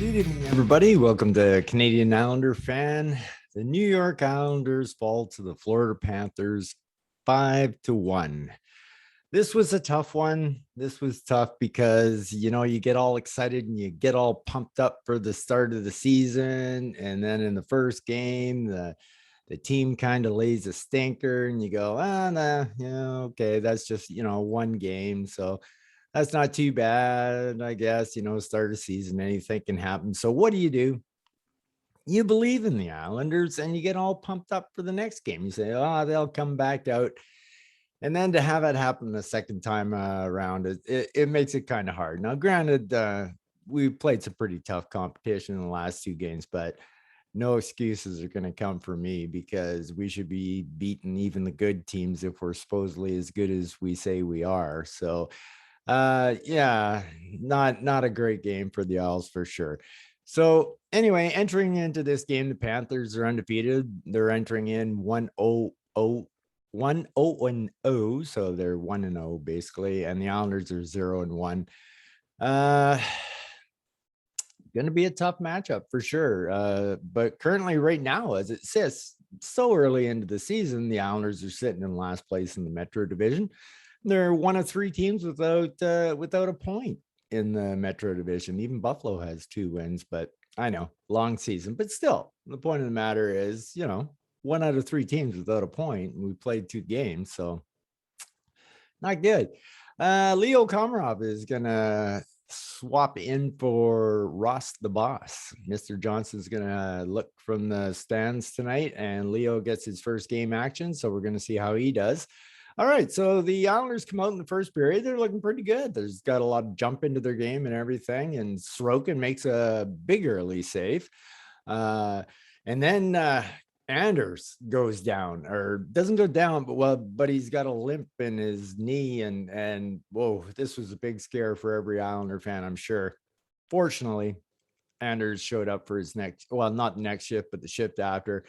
Good evening, everybody. Welcome to Canadian Islander Fan. The New York Islanders fall to the Florida Panthers 5-1. This was a tough one. This was tough because, you get all excited and you get all pumped up for the start of the season. And then in the first game, the team kind of lays a stinker and you go, nah, okay, that's just, one game. So that's not too bad, I guess. Start of season, anything can happen. So what do? You believe in the Islanders and you get all pumped up for the next game. You say, oh, they'll come back out. And then to have it happen the second time around, it makes it kind of hard. Now, granted, we played some pretty tough competition in the last two games, but no excuses are going to come for me because we should be beating even the good teams if we're supposedly as good as we say we are. So yeah, not a great game for the Isles for sure. So anyway, entering into this game, the Panthers are undefeated. They're entering in 1-0-0, 1-0-0, so they're 1-0 basically, and the Islanders are 0-1. Going to be a tough matchup for sure. But currently, right now, as it sits, so early into the season, the Islanders are sitting in last place in the Metro Division. They're one of three teams without a point in the Metro Division. Even Buffalo has 2 wins, but I know, long season. But still, the point of the matter is, one out of 3 teams without a point. And we played 2 games, so not good. Leo Komarov is gonna swap in for Ross the Boss. Mr. Johnson's gonna look from the stands tonight, and Leo gets his first game action. So we're gonna see how he does. All right, so the Islanders come out in the first period. They're looking pretty good. There's got a lot of jump into their game and everything. And Sorokin makes a big early save. And then Anders goes down, or doesn't go down, but he's got a limp in his knee. And whoa, this was a big scare for every Islander fan, I'm sure. Fortunately, Anders showed up for his next, well, not the next shift, but the shift after.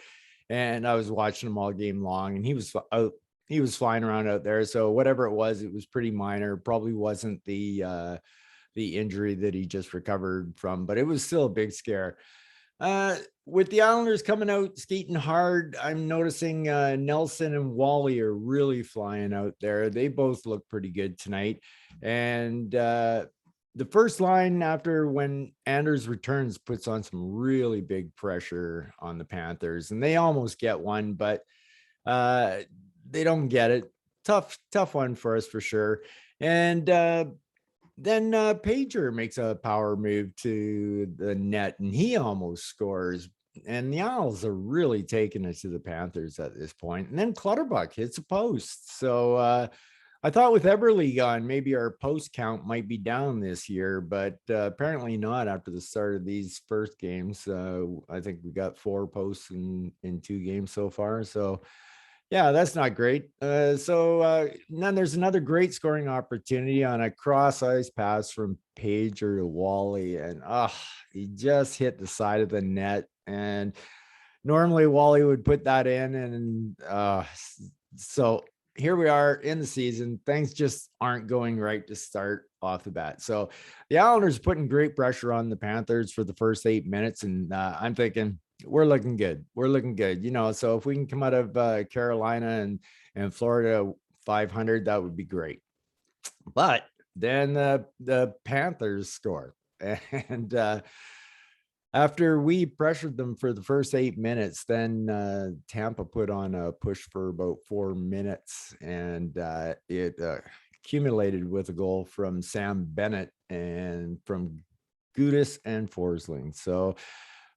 And I was watching him all game long, and he was out. He was flying around out there. So whatever it was pretty minor. Probably wasn't the injury that he just recovered from, but it was still a big scare. With the Islanders coming out skating hard, I'm noticing Nelson and Wally are really flying out there. They both look pretty good tonight. And the first line after when Anders returns puts on some really big pressure on the Panthers, and they almost get one, but they don't get it. Tough one for us for sure. And then Pager makes a power move to the net, and he almost scores. And the Isles are really taking it to the Panthers at this point. And then Clutterbuck hits a post. So I thought with Eberle gone, maybe our post count might be down this year, but apparently not after the start of these first games. I think we got 4 posts in 2 games so far. So yeah, that's not great. So then there's another great scoring opportunity on a cross ice pass from Pager to Wally. And he just hit the side of the net. And normally Wally would put that in. And so here we are in the season. Things just aren't going right to start off the bat. So the Islanders putting great pressure on the Panthers for the first 8 minutes. And I'm thinking, we're looking good. So if we can come out of Carolina and Florida 500, that would be great. But then the Panthers score. And after we pressured them for the first 8 minutes, then Tampa put on a push for about 4 minutes, and it accumulated with a goal from Sam Bennett and from Gudis and Forsling. So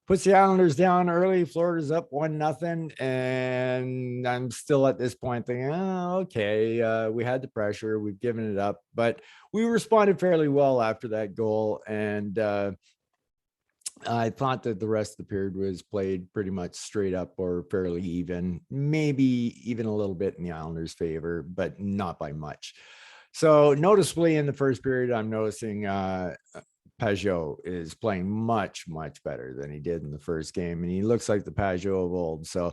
puts the Islanders down early. Florida's up 1-0. And I'm still at this point thinking, okay, we had the pressure. We've given it up. But we responded fairly well after that goal. And I thought that the rest of the period was played pretty much straight up or fairly even, maybe even a little bit in the Islanders' favor, but not by much. So noticeably in the first period, I'm noticing Pajot is playing much, much better than he did in the first game. And he looks like the Pajot of old. So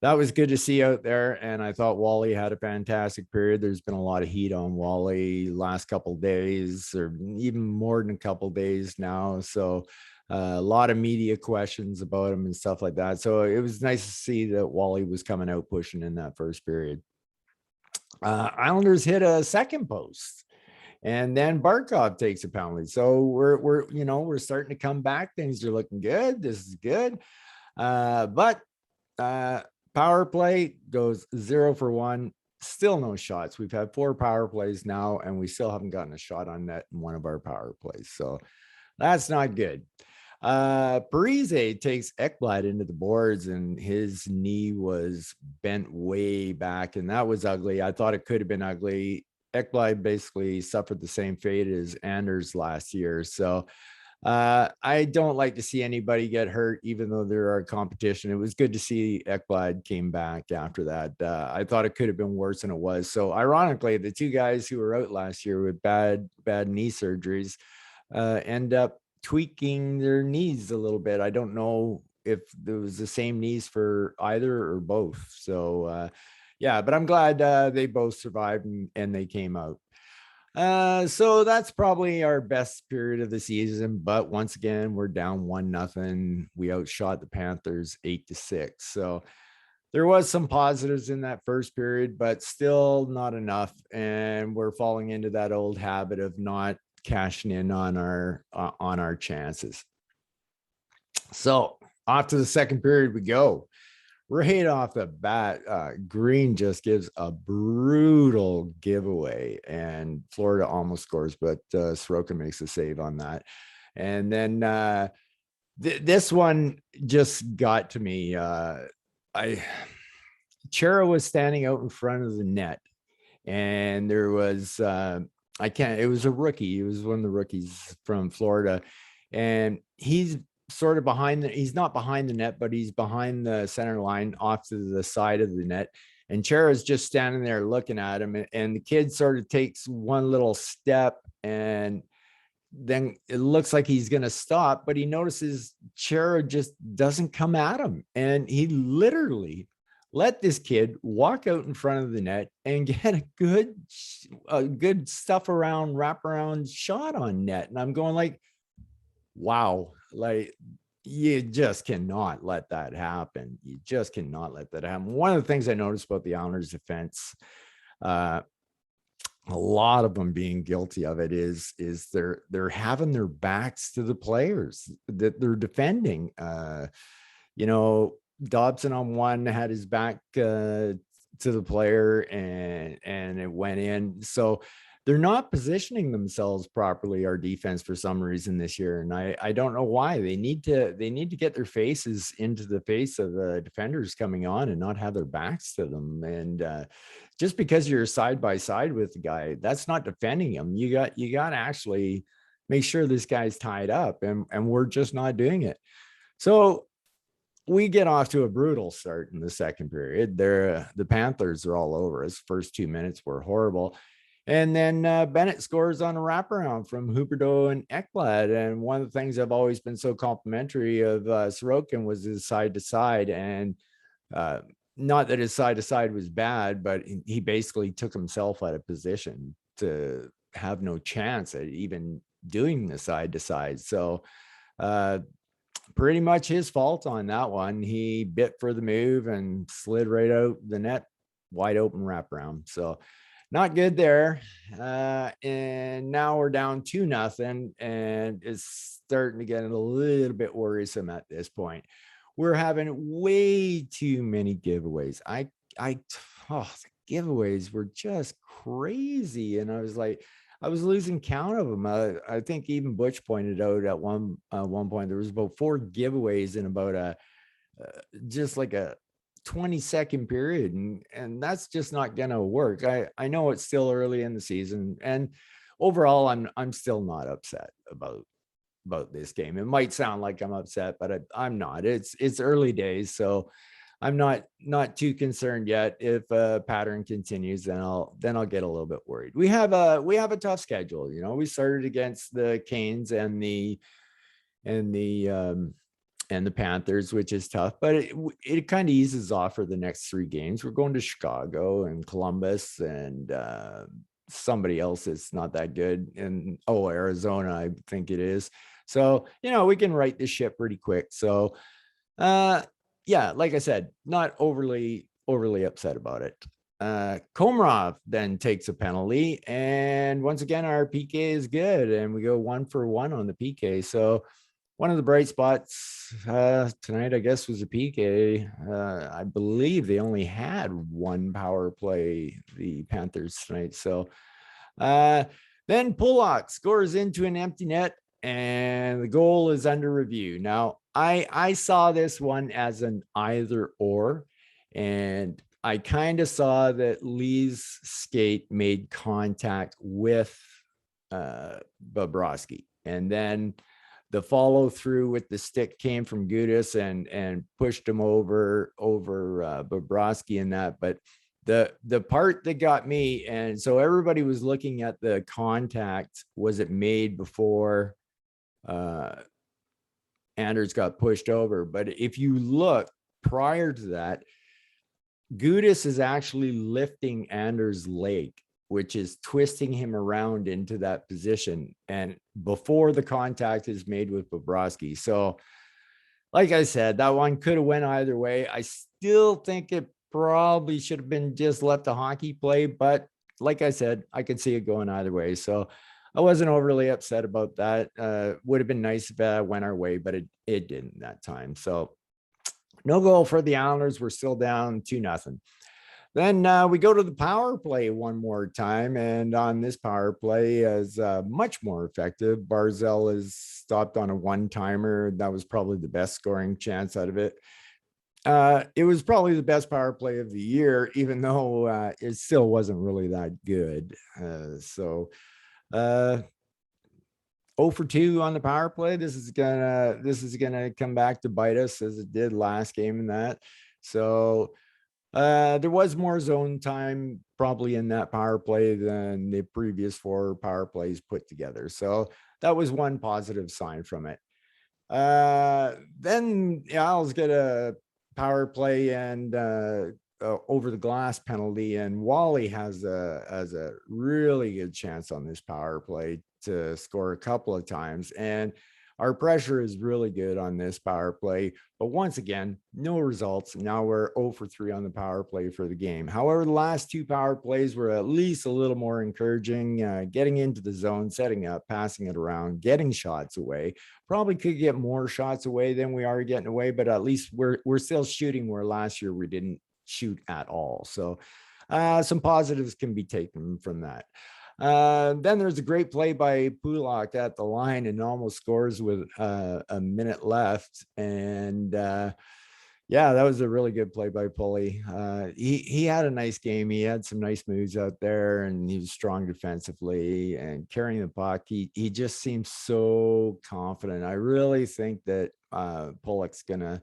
that was good to see out there. And I thought Wally had a fantastic period. There's been a lot of heat on Wally last couple days, or even more than a couple days now. So A lot of media questions about him and stuff like that. So it was nice to see that Wally was coming out pushing in that first period. Islanders hit a second post, and then Barkov takes a penalty. So we're starting to come back. Things are looking good. This is good. But power play goes 0 for 1. Still no shots. We've had 4 power plays now, and we still haven't gotten a shot on net in one of our power plays. So that's not good. Parise takes Ekblad into the boards, and his knee was bent way back, and that was ugly. I thought it could have been ugly. Ekblad basically suffered the same fate as Anders last year. So I don't like to see anybody get hurt, even though there are competition. It was good to see Ekblad came back after that. I thought it could have been worse than it was. So ironically, the 2 guys who were out last year with bad knee surgeries end up tweaking their knees a little bit. I don't know if there was the same knees for either or both. So yeah, but I'm glad they both survived and they came out. So that's probably our best period of the season. But once again, we're down 1-0. We outshot the Panthers 8-6. So there was some positives in that first period, but still not enough. And we're falling into that old habit of not cashing in on our chances. So off to the second period we go. Right off the bat, Green just gives a brutal giveaway, and Florida almost scores, but Sorokin makes a save on that. And then this one just got to me. Chara was standing out in front of the net, and there was it was a rookie. He was one of the rookies from Florida, and he's sort of he's not behind the net, but he's behind the center line off to the side of the net. And Chara's just standing there looking at him, and the kid sort of takes one little step, and then it looks like he's going to stop, but he notices Chara just doesn't come at him. And he literally let this kid walk out in front of the net and get a good stuff around, wraparound shot on net. And I'm going like, wow, like you just cannot let that happen. You just cannot let that happen. One of the things I noticed about the Islanders defense, a lot of them being guilty of it, is they're having their backs to the players that they're defending. Dobson on one had his back to the player, and it went in. So they're not positioning themselves properly, our defense, for some reason this year. And I don't know why. They need to get their faces into the face of the defenders coming on and not have their backs to them. And just because you're side by side with the guy, that's not defending him. You got to actually make sure this guy's tied up, and we're just not doing it. So we get off to a brutal start in the second period. The Panthers are all over us. First 2 minutes were horrible. And then Bennett scores on a wraparound from Huberdeau and Ekblad. And one of the things I've always been so complimentary of Sorokin was his side to side. And not that his side to side was bad, but he basically took himself out of position to have no chance at even doing the side to side. So pretty much his fault on that one. He bit for the move and slid right out the net, wide open wraparound. So not good there. And now we're down 2-0, and it's starting to get a little bit worrisome at this point. We're having way too many giveaways. The giveaways were just crazy. And I was losing count of them. I think even Butch pointed out at one point, there was about 4 giveaways in about just like a 20-second period, and that's just not gonna work. I know it's still early in the season, and overall I'm still not upset about this game. It might sound like I'm upset, but I'm not. It's early days, so I'm not too concerned yet. If a pattern continues, then I'll get a little bit worried. We have a tough schedule. We started against the Canes and the Panthers, which is tough, but it kind of eases off for the next 3 games. We're going to Chicago and Columbus and somebody else that's not that good, and Arizona, I think it is. So, we can right this ship pretty quick. So, yeah, like I said, not overly upset about it. Komarov then takes a penalty, and once again, our PK is good, and we go 1-for-1 on the PK. So one of the bright spots tonight, I guess, was a PK. I believe they only had one power play, the Panthers tonight. So then Pulock scores into an empty net, and the goal is under review. Now, I saw this one as an either or, and I kind of saw that Lee's skate made contact with Bobrovsky, and then the follow through with the stick came from Gudis and pushed him over Bobrovsky in that. But the part that got me, and so everybody was looking at the contact, was it made before Anders got pushed over? But if you look prior to that, Gudis is actually lifting Anders' leg, which is twisting him around into that position, and before the contact is made with Bobrovsky. So, like I said, that one could have went either way. I still think it probably should have been just let the hockey play, but like I said, I could see it going either way. So I wasn't overly upset about that. Would have been nice if it went our way, but it didn't that time. So no goal for the Islanders. We're still down 2-0. Then we go to the power play one more time, and on this power play is much more effective. Barzal is stopped on a one-timer. That was probably the best scoring chance out of it. It was probably the best power play of the year, even though it still wasn't really that good. 0-for-2 on the power play. This is gonna come back to bite us as it did last game in that. So there was more zone time probably in that power play than the previous 4 power plays put together. So that was one positive sign from it. Then Al's get a power play and over the glass penalty, and Wally has a really good chance on this power play to score a couple of times, and our pressure is really good on this power play. But once again, no results. Now we're 0-for-3 on the power play for the game. However, the last 2 power plays were at least a little more encouraging, getting into the zone, setting up, passing it around, getting shots away. Probably could get more shots away than we are getting away, but at least we're still shooting where last year we didn't shoot at all. So some positives can be taken from that. Then there's a great play by Pulock at the line and almost scores with a minute left. And yeah, that was a really good play by Pulley. He had a nice game. He had some nice moves out there, and he was strong defensively and carrying the puck. He just seems so confident. I really think that Pulock's gonna.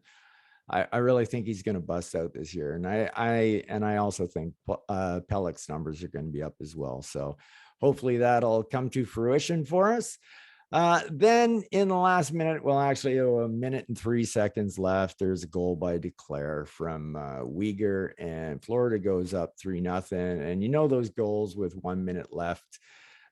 I really think he's going to bust out this year, and I also think Pellick's numbers are going to be up as well. So hopefully that'll come to fruition for us. Then in the last minute, well, actually a minute and 3 seconds left, there's a goal by Declare from Uyghur, and Florida goes up 3-0. And those goals with 1 minute left,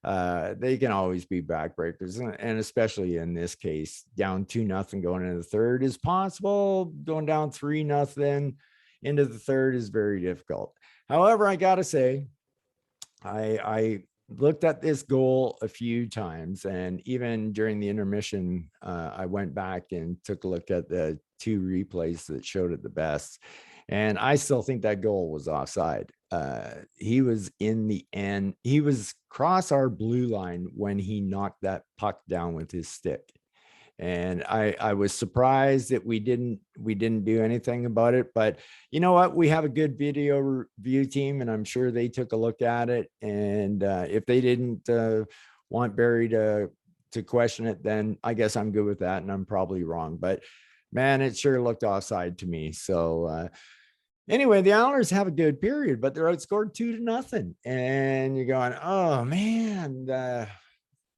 they can always be backbreakers, and especially in this case, down 2-0 going into the third is possible. Going down 3-0 into the third is very difficult. However, I gotta say, I looked at this goal a few times, and even during the intermission, I went back and took a look at the 2 replays that showed it the best, and I still think that goal was offside. He was in the end. He was cross our blue line when he knocked that puck down with his stick. And I was surprised that we didn't do anything about it. But you know what? We have a good video review team, and I'm sure they took a look at it. And if they didn't want Barry to question it, then I guess I'm good with that, and I'm probably wrong. But man, it sure looked offside to me. So anyway, the Islanders have a good period, but they're outscored 2-0. And you're going, oh man,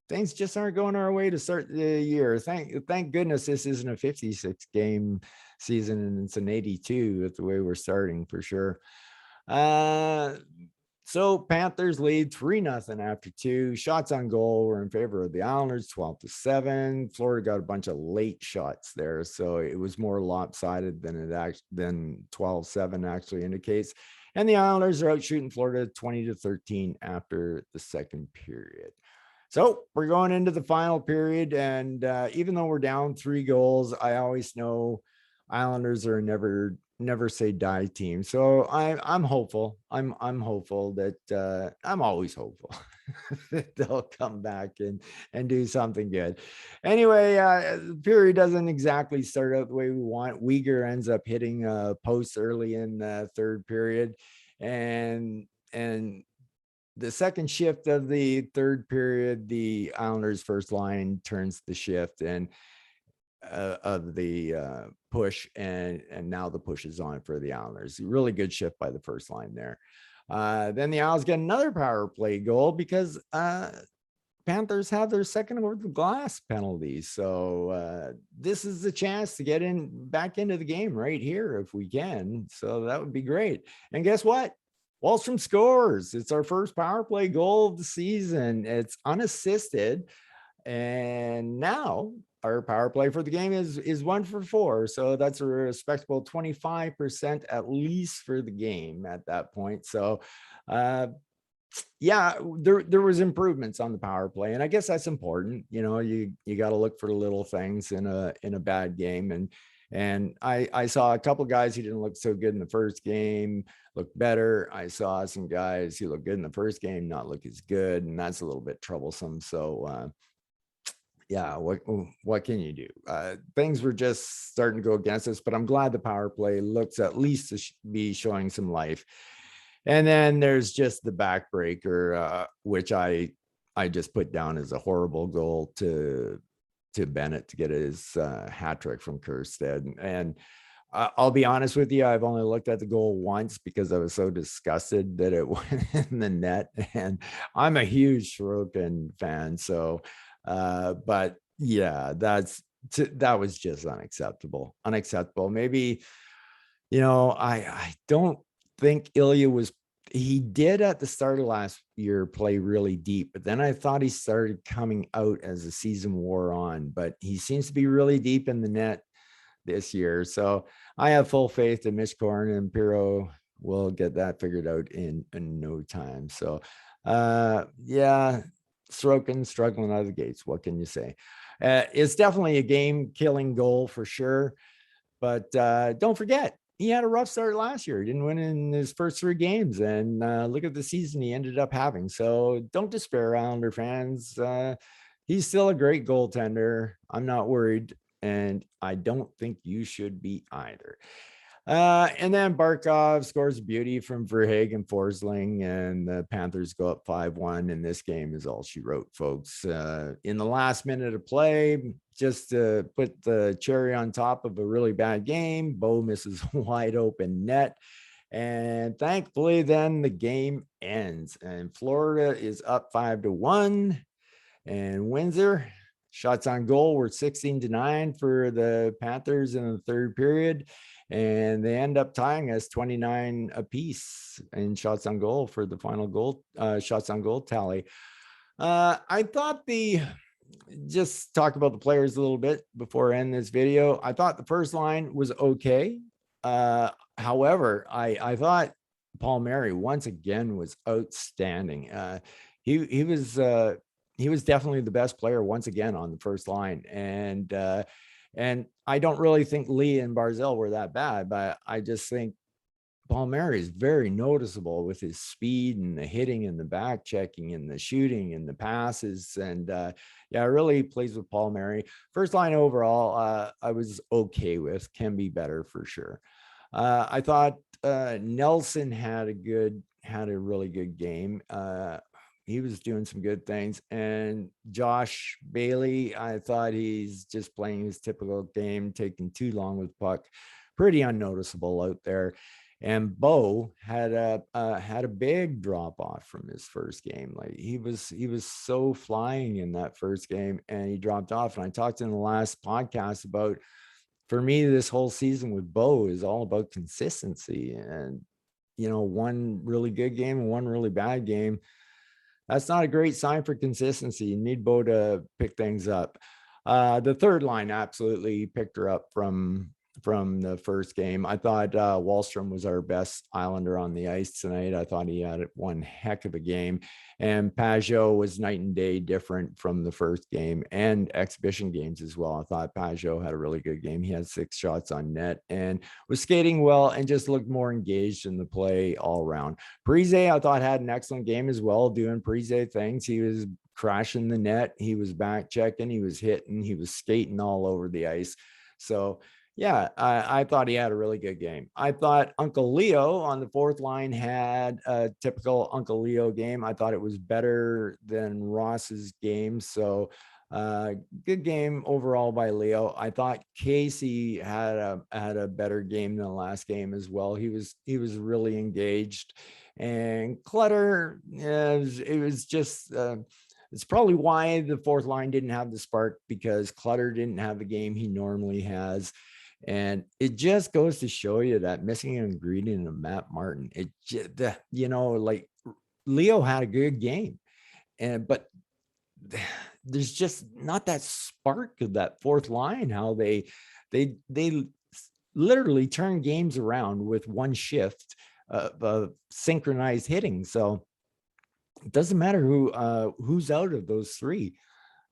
things just aren't going our way to start the year. Thank goodness this isn't a 56 game season, and it's an 82 with the way we're starting for sure. So Panthers lead 3-0 after 2. Shots on goal were in favor of the Islanders, 12-7. Florida got a bunch of late shots there, so it was more lopsided than 12-7 actually indicates. And the Islanders are out shooting Florida 20-13 after the second period. So we're going into the final period, and even though we're down 3 goals, I always know Islanders are never say die team. So I'm hopeful. I'm hopeful that I'm always hopeful that they'll come back and do something good. Anyway, the period doesn't exactly start out the way we want. Uyghur ends up hitting a post early in the third period, and the second shift of the third period, the Islanders' first line turns the shift and of the push, and now the push is on for the Islanders. Really good shift by the first line there. Then the Isles get another power play goal because Panthers have their second over the glass penalty. So this is the chance to get back into the game right here if we can. So that would be great. And guess what? Wallstrom scores. It's our first power play goal of the season. It's unassisted. And now our power play for the game is 1 for 4. So that's a respectable 25% at least for the game at that point. So yeah, there was improvements on the power play, and I guess that's important. You got to look for the little things in a bad game, and I saw a couple guys who didn't look so good in the first game look better. I saw some guys who looked good in the first game not look as good, and that's a little bit troublesome. So yeah, what can you do? Things were just starting to go against us, but I'm glad the power play looks at least to be showing some life. And then there's just the backbreaker, which I just put down as a horrible goal to Bennett to get his hat trick from Kerstead. And I'll be honest with you, I've only looked at the goal once because I was so disgusted that it went in the net. And I'm a huge Sorokin fan, so but yeah, that was just unacceptable. Maybe, I don't think Ilya he did at the start of last year play really deep, but then I thought he started coming out as the season wore on, but he seems to be really deep in the net this year. So I have full faith that Mishkorn and Piro will get that figured out in no time. So yeah, Sorokin struggling out of the gates. What can you say? It's definitely a game-killing goal for sure. But don't forget, he had a rough start last year. He didn't win in his first 3 games. And look at the season he ended up having. So don't despair, Islander fans. He's still a great goaltender. I'm not worried. And I don't think you should be either. And then Barkov scores beauty from Verhaeghe and Forsling, and the Panthers go up 5-1. And this game is all she wrote, folks. In the last minute of play, just to put the cherry on top of a really bad game, Bo misses a wide open net. And thankfully, then the game ends, and Florida is up 5-1. And Windsor, shots on goal were 16-9 for the Panthers in the third period. And they end up tying us 29 apiece in shots on goal for the final goal, shots on goal tally. I thought just talk about the players a little bit before I end this video. I thought the first line was okay. However, I thought Paul Mary once again was outstanding. He was definitely the best player once again on the first line. And I don't really think Lee and Barzell were that bad, but I just think Paul Mary is very noticeable with his speed and the hitting and the back checking and the shooting and the passes. And yeah, really pleased with Paul Mary. First line overall, I was okay with. Can be better for sure. I thought Nelson had a really good game. He was doing some good things. And Josh Bailey, I thought he's just playing his typical game, taking too long with puck. Pretty unnoticeable out there. And Bo had a big drop off from his first game. Like he was so flying in that first game, and he dropped off. And I talked in the last podcast about, for me, this whole season with Bo is all about consistency. And one really good game and one really bad game. That's not a great sign for consistency. You need Bo to pick things up. The third line absolutely picked her up from the first game. I thought Wallstrom was our best Islander on the ice tonight. I thought he had one heck of a game, and Pajot was night and day different from the first game and exhibition games as well. I thought Pajot had a really good game. He had 6 shots on net and was skating well and just looked more engaged in the play all around. Parise, I thought, had an excellent game as well, doing Parise things. He was crashing the net. He was back checking. He was hitting. He was skating all over the ice. So, yeah, I thought he had a really good game. I thought Uncle Leo on the fourth line had a typical Uncle Leo game. I thought it was better than Ross's game. So, good game overall by Leo. I thought Casey had a better game than the last game as well. He was really engaged. And Clutter, it was just it's probably why the fourth line didn't have the spark, because Clutter didn't have the game he normally has. And it just goes to show you that missing an ingredient of Matt Martin. It just, like Leo had a good game, but there's just not that spark of that fourth line. How they literally turn games around with one shift of synchronized hitting. So it doesn't matter who's out of those three.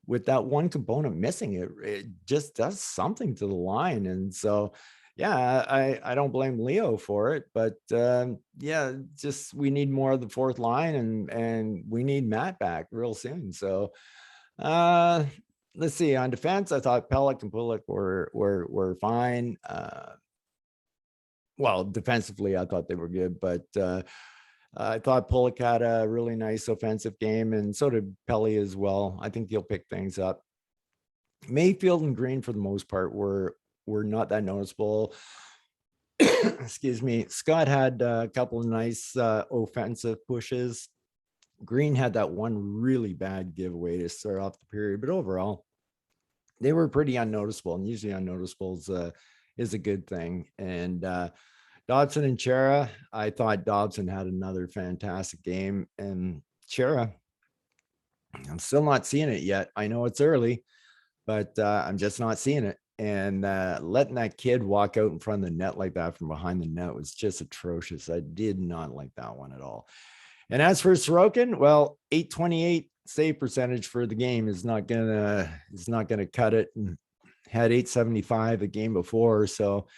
With that one component missing, it just does something to the line. And so, yeah, I don't blame Leo for it, but yeah, just we need more of the fourth line, and we need Matt back real soon. So let's see. On defense, I thought Pelech and Pulick were fine. Well, defensively, I thought they were good, but I thought Pulick had a really nice offensive game, and so did Pelly as well. I think he'll pick things up. Mayfield and Green, for the most part, were not that noticeable. Excuse me. Scott had a couple of nice offensive pushes. Green had that one really bad giveaway to start off the period, but overall, they were pretty unnoticeable, and usually unnoticeable is a good thing. And Dobson and Chera, I thought Dobson had another fantastic game, and Chera, I'm still not seeing it yet. I know it's early, but I'm just not seeing it. And letting that kid walk out in front of the net like that from behind the net was just atrocious. I did not like that one at all. And as for Sorokin, well, 828 save percentage for the game is not gonna cut it. And had 875 the game before, so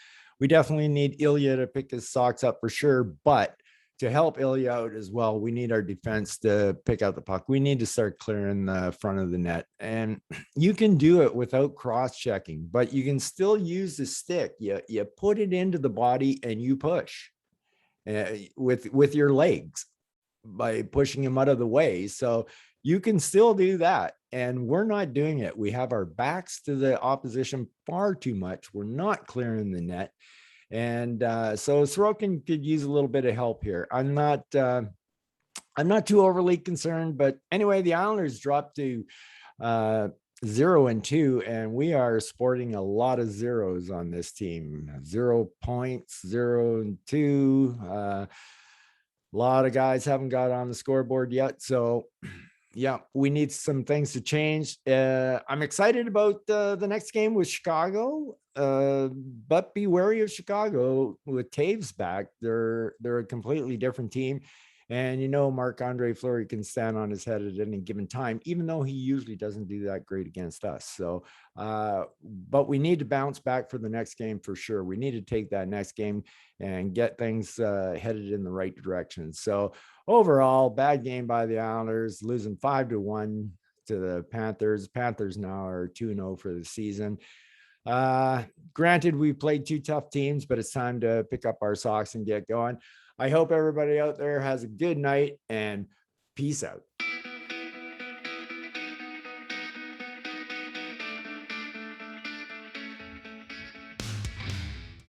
we definitely need Ilya to pick his socks up for sure. But to help Ilya out as well, we need our defense to pick out the puck. We need to start clearing the front of the net. And you can do it without cross-checking, but you can still use the stick. You put it into the body and you push with your legs by pushing him out of the way. So you can still do that. And we're not doing it. We have our backs to the opposition far too much. We're not clearing the net. And so Sorokin could use a little bit of help here. I'm not too overly concerned, but anyway, the Islanders dropped to 0-2, and we are sporting a lot of zeros on this team. 0 points, 0-2. A lot of guys haven't got on the scoreboard yet. So yeah, we need some things to change. I'm excited about the next game with Chicago, but be wary of Chicago with Taves back. They're a completely different team. And Marc-Andre Fleury can stand on his head at any given time, even though he usually doesn't do that great against us. So, but we need to bounce back for the next game for sure. We need to take that next game and get things headed in the right direction. So overall, bad game by the Islanders, losing 5-1 to the Panthers. Panthers now are 2-0 for the season. Granted, we played 2 tough teams, but it's time to pick up our socks and get going. I hope everybody out there has a good night, and peace out.